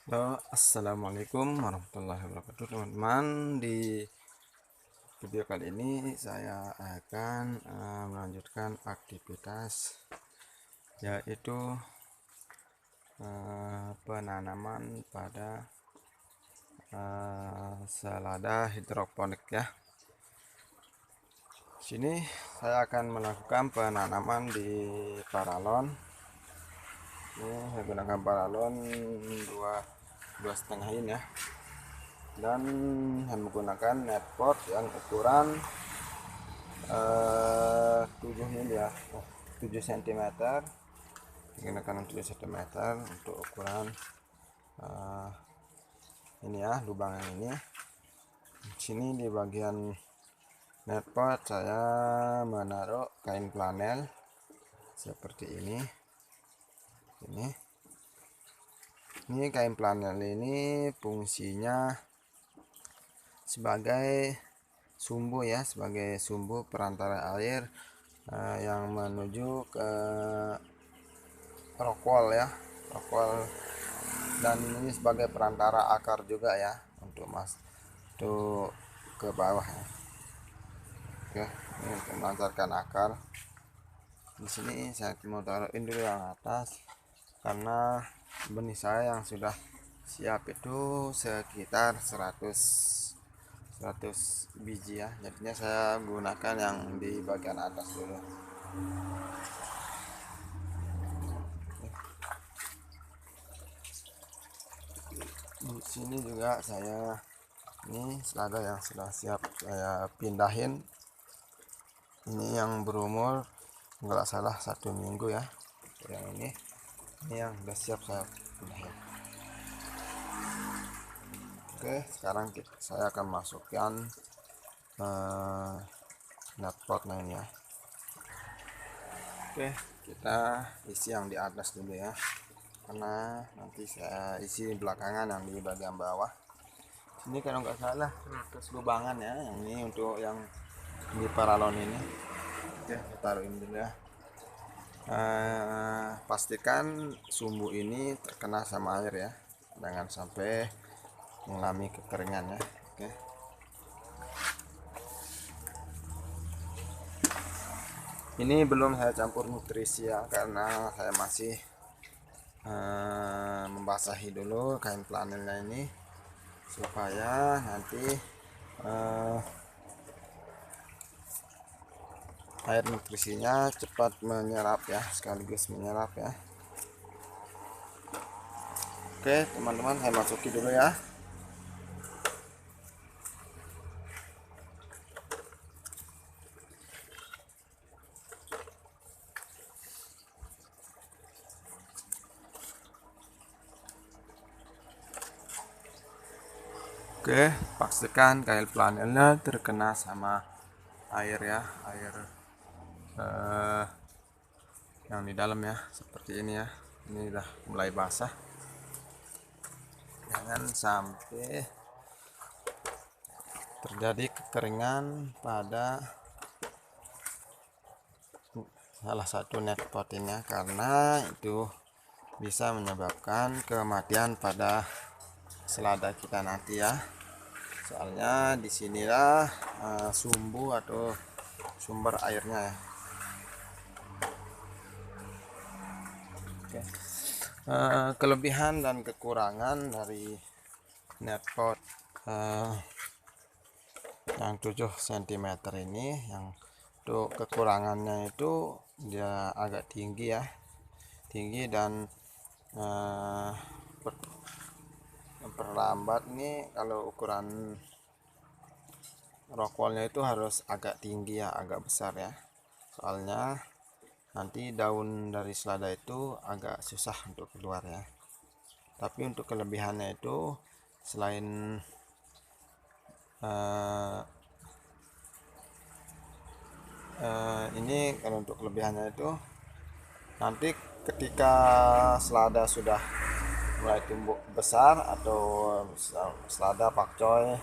Assalamualaikum warahmatullahi wabarakatuh teman-teman. Di video kali ini saya akan melanjutkan aktivitas, yaitu penanaman pada selada hidroponik ya. Sini saya akan melakukan penanaman di paralon. Ini saya gunakan paralon dua setengah ini ya, dan saya menggunakan netpot yang ukuran 7 mili ya, 7 cm. Menggunakan 7 cm untuk ukuran ini ya, lubang yang ini. Di sini di bagian netpot saya menaruh kain flanel seperti ini. Ini kain flanel ini fungsinya sebagai sumbu ya, sebagai sumbu perantara air yang menuju ke rokwol ya, rokwol, dan ini sebagai perantara akar juga ya, untuk ke bawah ya. Oke, ini untuk melancarkan akar. Di sini saya mau taruhin dulu yang atas, karena benih saya yang sudah siap itu sekitar 100 biji ya, jadinya saya gunakan yang di bagian atas dulu. Di sini juga ini selada yang sudah siap saya pindahin. Ini yang berumur nggak salah 1 minggu ya, yang ini yang sudah siap saya pindahin. Oke, sekarang saya akan masukkan netpotnya ini ya. Oke, kita isi yang di atas dulu ya, karena nanti saya isi belakangan yang di bagian bawah. Ini kalau nggak salah 100 lubangan ya, yang ini untuk yang di paralon ini. Oke, kita taruhin dulu ya. Pastikan sumbu ini terkena sama air ya, jangan sampai mengalami kekeringan ya. Oke, ini belum saya campur nutrisi ya, karena saya masih membasahi dulu kain flanelnya ini, supaya nanti air nutrisinya cepat menyerap ya, sekaligus menyerap ya. Oke teman-teman, saya masuki dulu ya. Oke, pastikan kain flanelnya terkena sama air ya, air yang di dalam ya, seperti ini ya. Ini udah mulai basah, jangan sampai terjadi kekeringan pada salah satu netpotnya, karena itu bisa menyebabkan kematian pada selada kita nanti ya. Soalnya disinilah sumbu atau sumber airnya ya. Oke. Kelebihan dan kekurangan dari netpot yang 7 cm ini, yang untuk kekurangannya itu dia agak tinggi ya, tinggi dan memperlambat nih. Kalau ukuran rokwolnya itu harus agak tinggi ya, agak besar ya, soalnya nanti daun dari selada itu agak susah untuk keluar ya. Tapi untuk kelebihannya itu, selain ini, kalau untuk kelebihannya itu nanti ketika selada sudah mulai tumbuh besar, atau selada pakcoy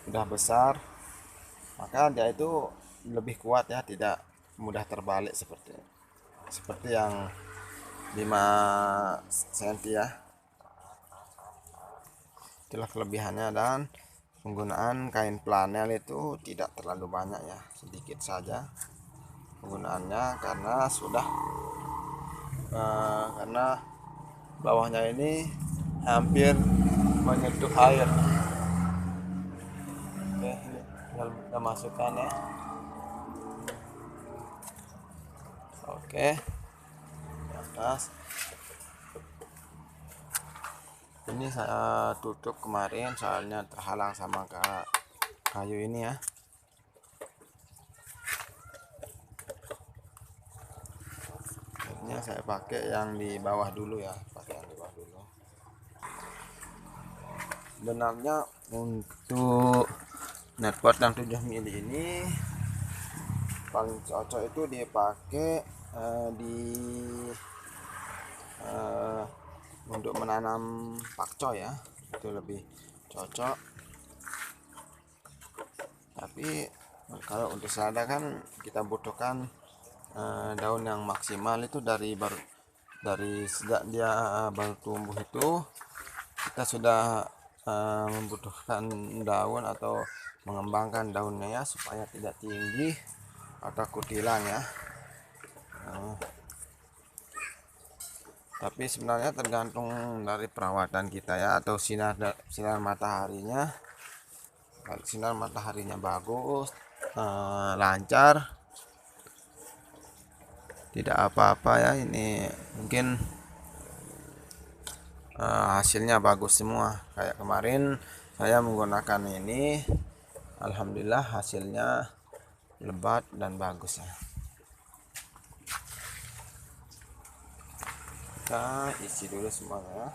sudah besar, maka dia itu lebih kuat ya, tidak mudah terbalik seperti yang 5 cm ya. itulah kelebihannya. Dan penggunaan kain flanel itu tidak terlalu banyak ya, sedikit saja penggunaannya, karena sudah karena bawahnya ini hampir menyentuh air. Oke, ini tinggal kita masukkan ya. Oke, di atas. Ini saya tutup kemarin soalnya terhalang sama kayu ini ya. Akhirnya saya pakai yang di bawah dulu ya, pakai yang di bawah dulu. Sebenarnya untuk netpot yang 7 mili ini paling cocok itu dipakai untuk menanam pakcoy ya, itu lebih cocok. Tapi kalau untuk selada kan kita butuhkan daun yang maksimal itu dari sejak dia baru tumbuh itu kita sudah membutuhkan daun atau mengembangkan daunnya ya, supaya tidak tinggi atau takut hilang ya. Tapi sebenarnya tergantung dari perawatan kita ya, atau sinar mataharinya. Kalau sinar mataharinya bagus, lancar, tidak apa-apa ya, ini mungkin hasilnya bagus semua. Kayak kemarin saya menggunakan ini, alhamdulillah hasilnya lebat dan bagus ya. Kita isi dulu semuanya.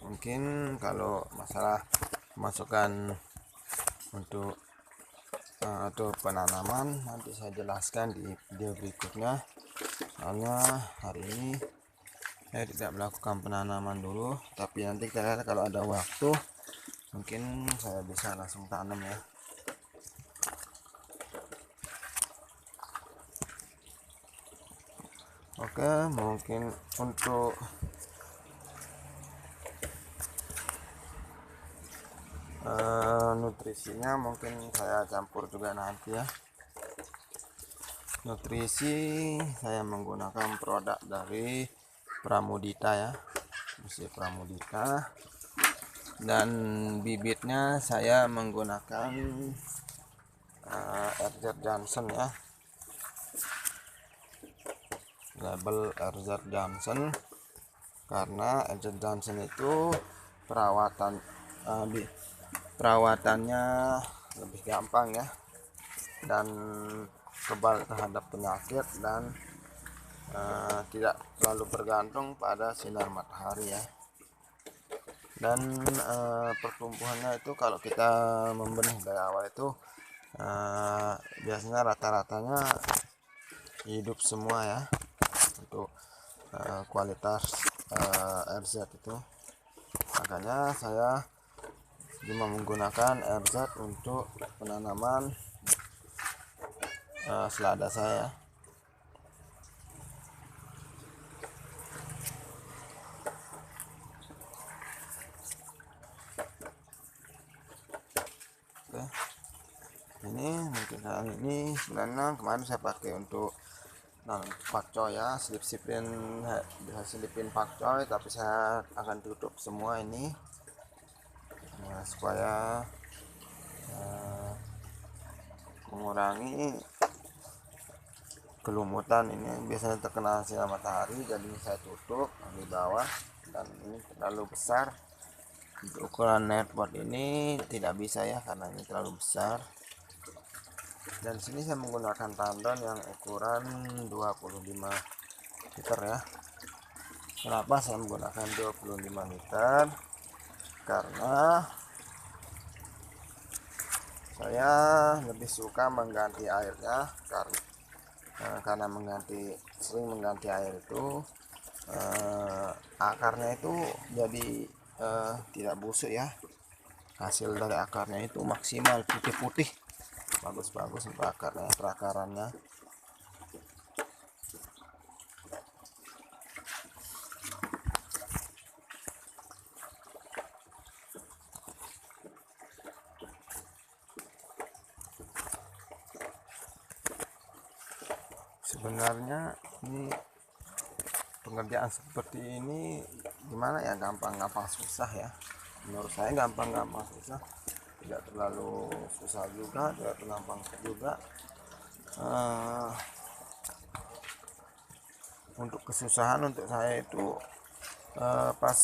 Mungkin kalau masalah masukan untuk atau penanaman nanti saya jelaskan di video berikutnya, soalnya hari ini saya tidak melakukan penanaman dulu, tapi nanti kita lihat kalau ada waktu mungkin saya bisa langsung tanam ya. Oke, mungkin untuk nutrisinya mungkin saya campur juga nanti ya. Nutrisi saya menggunakan produk dari Pramudita ya, mesin Pramudita. Dan bibitnya saya menggunakan RZ Johnson ya, label RZ Johnson, karena RZ Johnson itu perawatannya lebih gampang ya, dan kebal terhadap penyakit, dan tidak terlalu bergantung pada sinar matahari ya. Dan pertumbuhannya itu kalau kita membenih dari awal itu biasanya rata-ratanya hidup semua ya, untuk kualitas RZ itu. Makanya saya cuma menggunakan RZ untuk penanaman selada saya. Oke, ini mungkin kali ini sebenarnya kemarin saya pakai untuk pakcoy ya, bisa selipin pakcoy, tapi saya akan tutup semua ini supaya mengurangi kelumutan. Ini biasanya terkena sinar matahari, jadi saya tutup di bawah. Dan ini terlalu besar untuk ukuran netpot ini, tidak bisa ya karena ini terlalu besar. Dan sini saya menggunakan tandon yang ukuran 25 liter ya. Kenapa saya menggunakan 25 liter? Karena saya lebih suka mengganti airnya, karena sering mengganti air itu akarnya itu jadi tidak busuk ya. Hasil dari akarnya itu maksimal putih-putih, bagus-bagus untuk perakarannya. Sebenarnya ini pengerjaan seperti ini gimana ya, gampang-gampang susah ya. Menurut saya gampang-gampang susah, tidak terlalu susah juga, tidak terlalu gampang juga. Untuk kesusahan untuk saya itu pas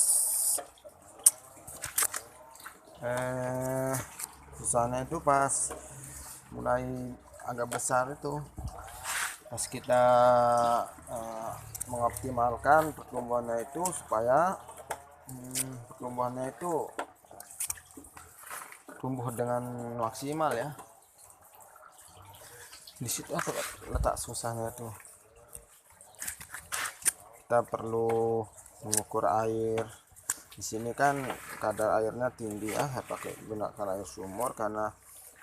susahnya itu pas mulai agak besar itu, pas kita mengoptimalkan pertumbuhannya itu supaya pertumbuhannya itu tumbuh dengan maksimal ya. Di situ letak susahnya tuh. Kita perlu mengukur air. Di sini kan kadar airnya tinggi ya, saya pakai gunakan air sumur karena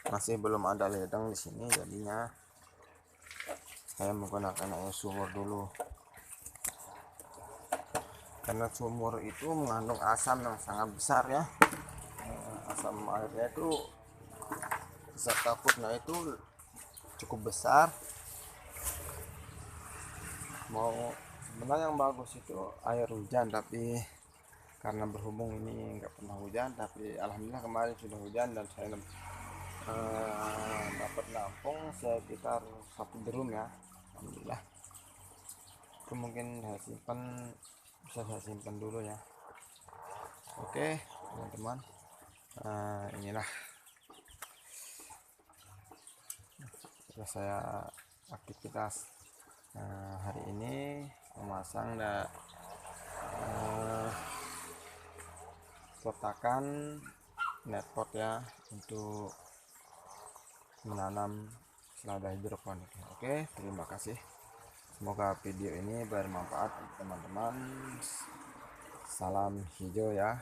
masih belum ada ledeng di sini, jadinya saya menggunakan air sumur dulu. Karena sumur itu mengandung asam yang sangat besar ya. Asam airnya itu beserta putnya itu cukup besar. Sebenarnya yang bagus itu air hujan, tapi karena berhubung ini nggak pernah hujan, tapi alhamdulillah kemarin sudah hujan dan saya dapat nampung sekitar 1 drum ya, alhamdulillah. Itu mungkin saya simpan, bisa saya simpan dulu ya. Oke teman-teman, inilah saya aktivitas hari ini, memasang dan letakan netpot ya untuk menanam selada hidroponik. Oke, terima kasih. Semoga video ini bermanfaat teman-teman. Salam hijau ya.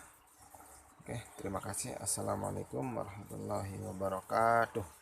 Oke, terima kasih. Assalamualaikum warahmatullahi wabarakatuh.